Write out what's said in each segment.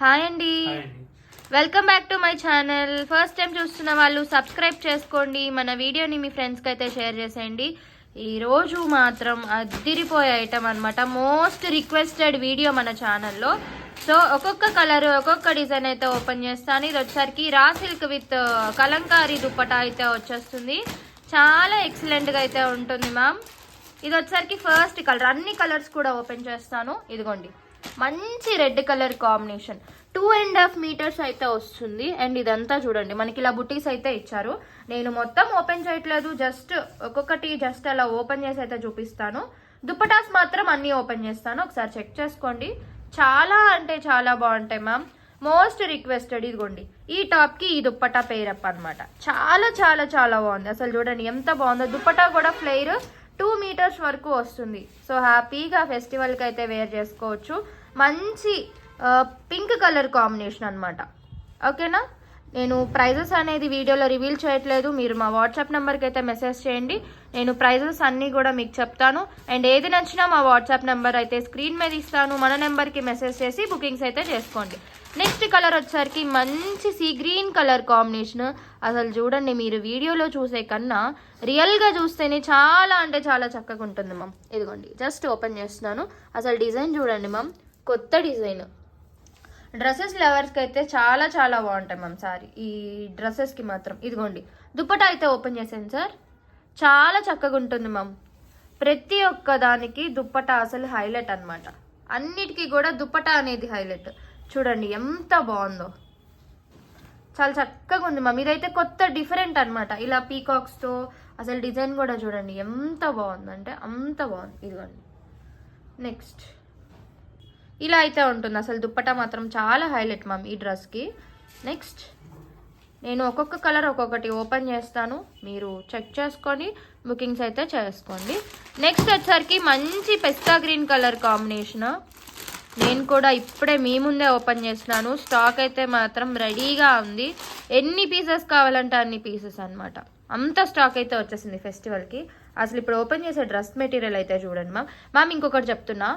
Hi అండి, welcome back to my channel. First time చూస్తున్న వాళ్ళు సబ్స్క్రైబ్ చేసుకోండి, మన వీడియోని మీ ఫ్రెండ్స్కి అయితే షేర్ చేసేయండి. ఈరోజు మాత్రం అదిరిపోయే ఐటమ్ అనమాట, మోస్ట్ రిక్వెస్టెడ్ వీడియో మన ఛానల్లో. సో ఒక్కొక్క కలర్ ఒక్కొక్క డిజైన్ అయితే ఓపెన్ చేస్తాను. ఇది వచ్చేసరికి raw silk with Kalamkari dupatta అయితే వచ్చేస్తుంది. చాలా ఎక్సలెంట్గా అయితే ఉంటుంది మ్యామ్. ఇది వచ్చేసరికి ఫస్ట్ కలర్, అన్ని కలర్స్ కూడా ఓపెన్ చేస్తాను. ఇదిగోండి, మంచి రెడ్ కలర్ కాంబినేషన్, 2.5 meters అయితే వస్తుంది. అండ్ ఇదంతా చూడండి, మనకి ఇలా బుటీస్ అయితే ఇచ్చారు. నేను మొత్తం ఓపెన్ చేయట్లేదు, జస్ట్ ఒక్కొక్కటి జస్ట్ అలా ఓపెన్ చేసి అయితే చూపిస్తాను. దుప్పటాస్ మాత్రం అన్ని ఓపెన్ చేస్తాను, ఒకసారి చెక్ చేసుకోండి. చాలా అంటే చాలా బాగుంటాయి మ్యామ్, మోస్ట్ రిక్వెస్టెడ్. ఇదిగోండి, ఈ టాప్ కి ఈ దుప్పటా పేరప్ అనమాట. చాలా చాలా చాలా బాగుంది, అసలు చూడండి ఎంత బాగుందో. దుప్పటా కూడా ఫ్లేర్ 2 meters వరకు వస్తుంది. సో హ్యాపీగా ఫెస్టివల్కి అయితే వేర్ చేసుకోవచ్చు. మంచి పింక్ కలర్ కాంబినేషన్ అనమాట. ఓకేనా, నేను ప్రైజెస్ అనేది వీడియోలో రివీల్ చేయట్లేదు. మీరు మా వాట్సాప్ నెంబర్కి అయితే మెసేజ్ చేయండి, నేను ప్రైజెస్ అన్నీ కూడా మీకు చెప్తాను. అండ్ ఏది నచ్చినా మా వాట్సాప్ నెంబర్ అయితే స్క్రీన్ మీద ఇస్తాను, మన నెంబర్కి మెసేజ్ చేసి బుకింగ్స్ అయితే చేసుకోండి. నెక్స్ట్ కలర్ వచ్చేసరికి మంచి సీ గ్రీన్ కలర్ కాంబినేషన్. అసలు చూడండి, మీరు వీడియోలో చూసే కన్నా రియల్గా చూస్తేనే చాలా అంటే చాలా చక్కగా ఉంటుంది మ్యామ్. ఇదిగోండి, జస్ట్ ఓపెన్ చేస్తున్నాను. అసలు డిజైన్ చూడండి మ్యామ్, కొత్త డిజైన్. డ్రెస్సెస్ లవర్స్కి అయితే చాలా చాలా బాగుంటాయి మ్యామ్ సారీ, ఈ డ్రెస్సెస్కి మాత్రం. ఇదిగోండి, దుప్పటా అయితే ఓపెన్ చేశాను సార్, చాలా చక్కగా ఉంటుంది మ్యామ్. ప్రతి ఒక్క దానికి దుప్పటా అసలు హైలైట్ అనమాట. అన్నిటికీ కూడా దుప్పటా అనేది హైలైట్. చూడండి ఎంత బాగుందో, చాలా చక్కగా ఉంది మ్యామ్. ఇదైతే కొత్త డిఫరెంట్ అనమాట, ఇలా పీకాక్స్తో. అసలు డిజైన్ కూడా చూడండి ఎంత బాగుందంటే అంత బాగుంది. ఇదిగోండి, నెక్స్ట్ ఇలా అయితే ఉంటుంది. అసలు దుప్పటా మాత్రం చాలా హైలైట్ మ్యామ్ ఈ డ్రెస్కి. నెక్స్ట్ నేను ఒక్కొక్క కలర్ ఒక్కొక్కటి ఓపెన్ చేస్తాను, మీరు చెక్ చేసుకొని బుకింగ్స్ అయితే చేసుకోండి. నెక్స్ట్ వచ్చేసరికి మంచి పెస్తా గ్రీన్ కలర్ కాంబినేషన్. నేను కూడా ఇప్పుడే మీ ముందే ఓపెన్ చేస్తున్నాను. స్టాక్ అయితే మాత్రం రెడీగా ఉంది, ఎన్ని పీసెస్ కావాలంటే అన్ని పీసెస్ అనమాట. అంత స్టాక్ అయితే వచ్చేసింది ఫెస్టివల్కి. అసలు ఇప్పుడు ఓపెన్ చేసే డ్రెస్ మెటీరియల్ అయితే చూడండి మ్యామ్. ఇంకొకటి చెప్తున్నా,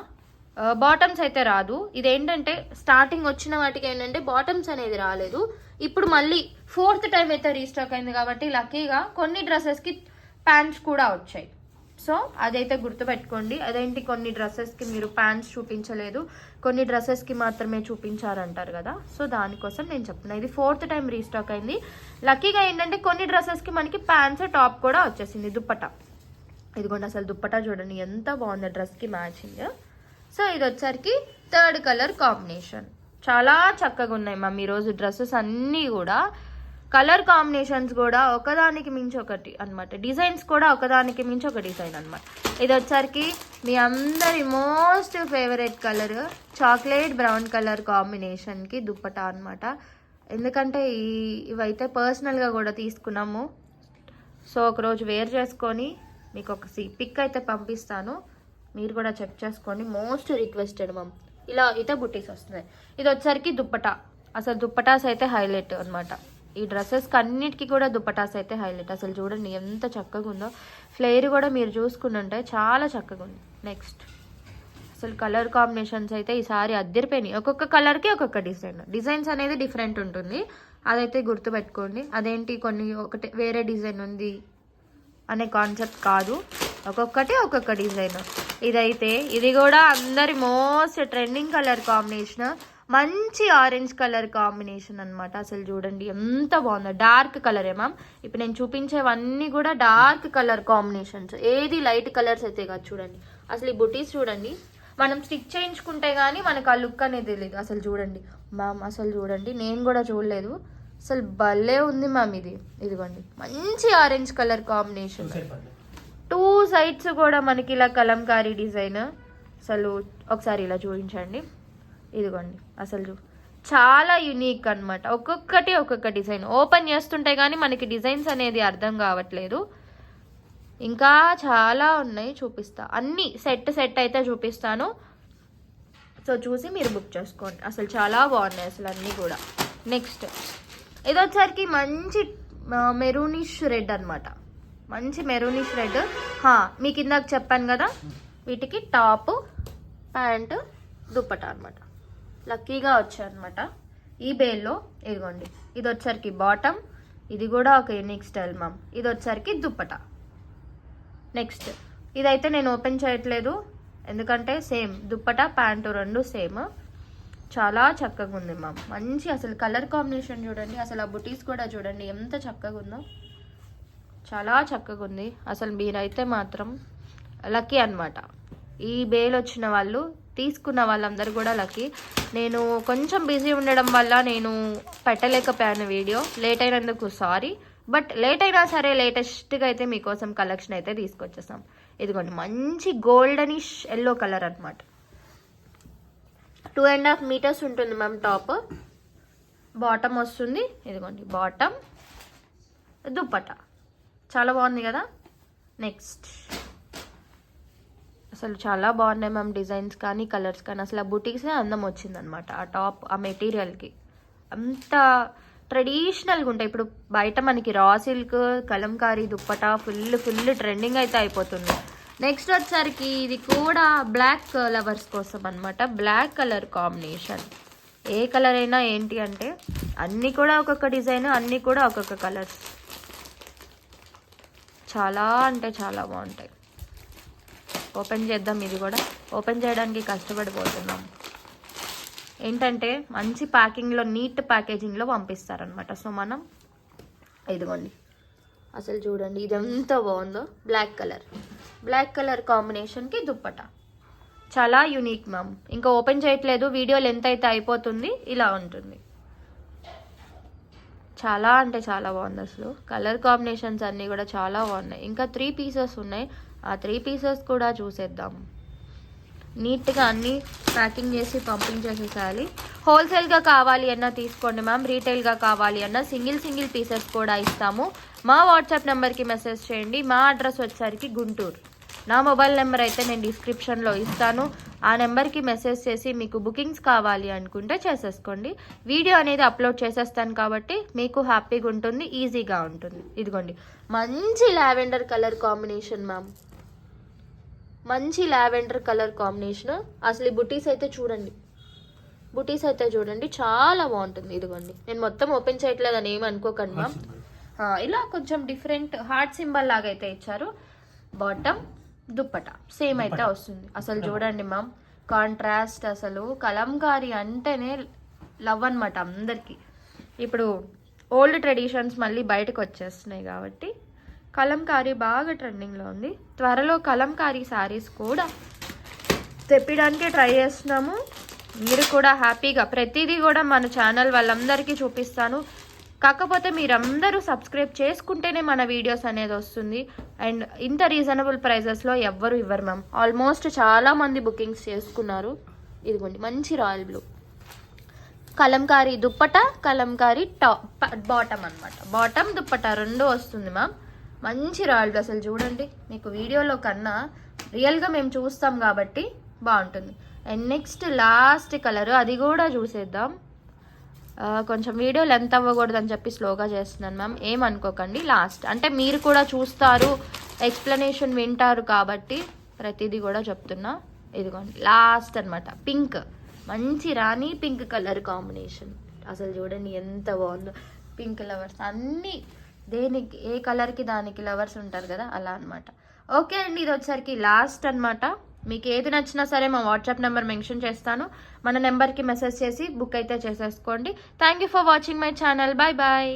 బాటమ్స్ అయితే రాదు. ఇదేంటంటే స్టార్టింగ్ వచ్చిన వాటికి ఏంటంటే బాటమ్స్ అనేది రాలేదు. ఇప్పుడు మళ్ళీ 4th టైం అయితే రీస్టాక్ అయింది కాబట్టి లక్కీగా కొన్ని డ్రెస్సెస్కి ప్యాంట్స్ కూడా వచ్చాయి. సో అదైతే గుర్తుపెట్టుకోండి. అదేంటి, కొన్ని డ్రెస్సెస్కి మీరు ప్యాంట్స్ చూపించలేదు, కొన్ని డ్రెస్సెస్కి మాత్రమే చూపించారంటారు కదా. సో దానికోసం నేను చెప్తున్నా, ఇది 4th టైం రీస్టాక్ అయింది. లక్కీగా ఏంటంటే కొన్ని డ్రెస్సెస్కి మనకి ప్యాంట్స్ టాప్ కూడా వచ్చేసింది. దుప్పటా ఇదిగోండి, అసలు దుప్పటా చూడండి ఎంత బాగుంది డ్రెస్కి మ్యాచింగ్. సో ఇది వచ్చరికి 3rd కలర్ కాంబినేషన్. చాలా చక్కగా ఉన్నాయి మ్యామ్ ఈరోజు డ్రెస్సెస్ అన్నీ కూడా. కలర్ కాంబినేషన్స్ కూడా ఒకదానికి మించి ఒకటి అనమాట, డిజైన్స్ కూడా ఒకదానికి మించి ఒక డిజైన్ అనమాట. ఇది వచ్చరికి మీ అందరి most favourite colour, chocolate brown colour కాంబినేషన్కి దుప్పటా అనమాట. ఎందుకంటే ఇవైతే పర్సనల్గా కూడా తీసుకున్నాము. సో ఒకరోజు వేర్ చేసుకొని మీకు ఒక పిక్ అయితే పంపిస్తాను, మీరు కూడా చెక్ చేసుకోండి. Most requested ma'am. ఇలా అయితే బుటీస్ వస్తున్నాయి. ఇది వచ్చరికి దుప్పటా, అసలు దుప్పటాస్ అయితే హైలైట్ అనమాట. ఈ డ్రెస్సెస్కి అన్నిటికీ కూడా దుప్పటాస్ అయితే హైలైట్. అసలు చూడండి ఎంత చక్కగా ఉందో, ఫ్లేర్ కూడా మీరు చూసుకుంటుంటే చాలా చక్కగా ఉంది. నెక్స్ట్ అసలు కలర్ కాంబినేషన్స్ అయితే ఈసారి అద్దరిపోయినాయి. ఒక్కొక్క కలర్కి ఒక్కొక్క డిజైన్స్ అనేది డిఫరెంట్ ఉంటుంది, అదైతే గుర్తుపెట్టుకోండి. అదేంటి కొన్ని ఒకటి వేరే డిజైన్ ఉంది అనే కాన్సెప్ట్ కాదు, ఒక్కొక్కటి ఒక్కొక్క డిజైన్. ఇదైతే ఇది కూడా అందరి మోస్ట్ ట్రెండింగ్ కలర్ కాంబినేషన్, మంచి ఆరెంజ్ కలర్ కాంబినేషన్ అనమాట. అసలు చూడండి ఎంత బాగుందో, డార్క్ కలరే మ్యామ్. ఇప్పుడు నేను చూపించేవన్నీ కూడా డార్క్ కలర్ కాంబినేషన్స్, ఏది లైట్ కలర్స్ అయితే కాదు. చూడండి అసలు ఈ బుటీస్ చూడండి, మనం స్టిచ్ చేయించుకుంటే కానీ మనకు ఆ లుక్ అనేది తెలియదు. అసలు చూడండి మ్యామ్, అసలు చూడండి, నేను కూడా చూడలేదు, అసలు భలే ఉంది మ్యామ్ ఇది. ఇదిగోండి, మంచి ఆరెంజ్ కలర్ కాంబినేషన్, 2 sides కూడా మనకి ఇలా కలంకారీ డిజైన్. అసలు ఒకసారి ఇలా చూపించండి. ఇదిగోండి, అసలు చాలా యునిక్ అనమాట. ఒక్కొక్కటి ఒక్కొక్క డిజైన్ ఓపెన్ చేస్తుంటే కానీ మనకి డిజైన్స్ అనేది అర్థం కావట్లేదు. ఇంకా చాలా ఉన్నాయి, చూపిస్తా. అన్నీ సెట్ అయితే చూపిస్తాను. సో చూసి మీరు బుక్ చేసుకోండి. అసలు చాలా బాగున్నాయి అసలు అన్నీ కూడా. నెక్స్ట్ ఇది వచ్చరికి మంచి మెరూనిష్ రెడ్ అనమాట, మంచి మెరూనిష్ రెడ్. మీకు ఇందాక చెప్పాను కదా, వీటికి టాప్ ప్యాంట్ దుప్పటా అనమాట. లక్కీగా వచ్చాయి అనమాట. ఈ బేల్లో ఇదిగోండి, ఇది వచ్చరికి బాటమ్, ఇది కూడా ఒక యూనిక్ స్టైల్ మ్యామ్. ఇది వచ్చరికి దుప్పట. నెక్స్ట్ ఇదైతే నేను ఓపెన్ చేయట్లేదు, ఎందుకంటే సేమ్ దుప్పట ప్యాంటు రెండు సేమ్. చాలా చక్కగా ఉంది మ్యామ్. మంచి అసలు కలర్ కాంబినేషన్ చూడండి, అసలు ఆ బుటీస్ కూడా చూడండి ఎంత చక్కగా ఉందో. చాలా చక్కగా ఉంది అసలు. మీరైతే మాత్రం లక్కీ అనమాట. ఈ బేల్ వచ్చిన వాళ్ళు, తీసుకున్న వాళ్ళందరూ కూడా లక్కీ. నేను కొంచెం బిజీ ఉండడం వల్ల నేను పెట్టలేకపోయాను వీడియో, లేట్ అయినందుకు సారీ. బట్ లేట్ అయినా సరే లేటెస్ట్గా అయితే మీకోసం కలెక్షన్ అయితే తీసుకొచ్చేసాం. ఇదిగోండి మంచి గోల్డనిష్ ఎల్లో కలర్ అనమాట. 2.5 మీటర్స్ ఉంటుంది మ్యామ్ టాప్. బాటమ్ వస్తుంది, ఇదిగోండి బాటమ్, దుప్పట. చాలా బాగుంది కదా. నెక్స్ట్ అసలు చాలా బాగున్నాయి మ్యామ్ డిజైన్స్ కానీ కలర్స్ కానీ. అసలు ఆ బుటీక్సే అందం వచ్చిందనమాట. ఆ టాప్ ఆ మెటీరియల్కి అంత ట్రెడిషనల్గా ఉంటాయి. ఇప్పుడు బయట మనకి raw silk, Kalamkari dupatta full trending అయితే అయిపోతుంది. నెక్స్ట్ వచ్చరికి ఇది కూడా బ్లాక్ లవర్స్ కోసం అనమాట. Black colour combination. ఏ కలర్ అయినా ఏంటి అంటే అన్నీ కూడా ఒక్కొక్క డిజైన్, అన్నీ కూడా ఒక్కొక్క కలర్స్. చాలా అంటే చాలా బాగుంటాయి. ఓపెన్ చేద్దాం. ఇది కూడా ఓపెన్ చేయడానికి కష్టపడిపోతున్నాం. ఏంటంటే మంచి ప్యాకింగ్లో, నీట్ ప్యాకేజింగ్లో పంపిస్తారనమాట. సో మనం ఇదిగోండి అసలు చూడండి ఇది ఎంత బాగుందో. బ్లాక్ కలర్ కాంబినేషన్కి దుప్పట. చాలా యూనిక్ మ్యామ్. ఇంకా ఓపెన్ చేయట్లేదు, వీడియో లెంత్ అయితే అయిపోతుంది. ఇలా ఉంటుంది. చాలా అంటే చాలా బాగుంది అసలు. కలర్ కాంబినేషన్స్ అన్నీ కూడా చాలా బాగున్నాయి. ఇంకా 3 పీసెస్ ఉన్నాయి, ఆ 3 పీసెస్ కూడా చూసేద్దాం. నీట్గా అన్నీ ప్యాకింగ్ చేసి పంపించేసేసాలి. హోల్సేల్గా కావాలి అన్నా తీసుకోండి మ్యామ్, రీటైల్గా కావాలి అన్నా సింగిల్ పీసెస్ కూడా ఇస్తాము. మా వాట్సాప్ నెంబర్కి మెసేజ్ చేయండి. మా అడ్రస్ వచ్చేసరికి గుంటూరు. నా మొబైల్ నెంబర్ అయితే నేను డిస్క్రిప్షన్లో ఇస్తాను. ఆ నెంబర్కి మెసేజ్ చేసి మీకు బుకింగ్స్ కావాలి అనుకుంటే చేసేసుకోండి. వీడియో అనేది అప్లోడ్ చేసేస్తాను కాబట్టి మీకు హ్యాపీగా ఉంటుంది, ఈజీగా ఉంటుంది. ఇదిగోండి మంచి లావెండర్ కలర్ కాంబినేషన్ మ్యామ్. మంచి లావెండర్ కలర్ కాంబినేషన్. అసలు ఈ బుటీస్ అయితే చూడండి చాలా బాగుంటుంది. ఇదిగోండి నేను మొత్తం ఓపెన్ చేయట్లేదని ఏమి అనుకోకండి మ్యామ్. ఇలా కొంచెం డిఫరెంట్ హార్ట్ సింబల్ లాగా అయితే ఇచ్చారు. బాటమ్, దుప్పట సేమ్ అయితే వస్తుంది. అసలు చూడండి మ్యామ్ కాంట్రాస్ట్. అసలు కలంకారీ అంటేనే లవ్ అనమాట అందరికీ. ఇప్పుడు ఓల్డ్ ట్రెడిషన్స్ మళ్ళీ బయటకు వచ్చేస్తున్నాయి కాబట్టి కలంకారీ బాగా ట్రెండింగ్లో ఉంది. త్వరలో కలంకారీ శారీస్ కూడా తెప్పడానికి ట్రై చేస్తున్నాము. మీరు కూడా హ్యాపీగా ప్రతిదీ కూడా మన ఛానల్ వాళ్ళందరికీ చూపిస్తాను. కాకపోతే మీరందరూ సబ్స్క్రైబ్ చేసుకుంటేనే మన వీడియోస్ అనేది వస్తుంది. అండ్ ఇంత రీజనబుల్ ప్రైజెస్లో ఎవ్వరు ఇవ్వరు మ్యామ్. ఆల్మోస్ట్ చాలామంది బుకింగ్స్ చేసుకున్నారు. ఇదిగోండి మంచి royal blue, Kalamkari dupatta, Kalamkari top, bottom అనమాట. బాటమ్ దుప్పట రెండు వస్తుంది మ్యామ్. మంచి రాయల్ బ్లూ. అసలు చూడండి, మీకు వీడియోలో కన్నా రియల్గా మేము చూస్తాం కాబట్టి బాగుంటుంది. అండ్ నెక్స్ట్ లాస్ట్ కలర్, అది కూడా చూసేద్దాం. కొంచెం వీడియో లెంత్ అవ్వకూడదని చెప్పి స్లోగా చేస్తున్నాను మ్యామ్, ఏమనుకోకండి. లాస్ట్ అంటే మీరు కూడా చూస్తారు, ఎక్స్ప్లెనేషన్ వింటారు కాబట్టి ప్రతిదీ కూడా చెప్తున్నా. ఇదిగోండి లాస్ట్ అనమాట. పింక్, మంచి రాణి పింక్ కలర్ కాంబినేషన్. అసలు చూడండి ఎంత బాగుందో. పింక్ లవర్స్ అన్నీ దేనికి ఏ కలర్కి దానికి లవర్స్ ఉంటారు కదా, అలా అనమాట. ఓకే అండి, ఇది వచ్చరికి లాస్ట్ అనమాట. మీకు ఏది నచ్చినా సరే మా వాట్సాప్ నెంబర్ మెన్షన్ చేస్తాను. మన నెంబర్కి మెసేజ్ చేసి బుక్ అయితే చేసేసుకోండి. Thank you for watching my channel. Bye bye.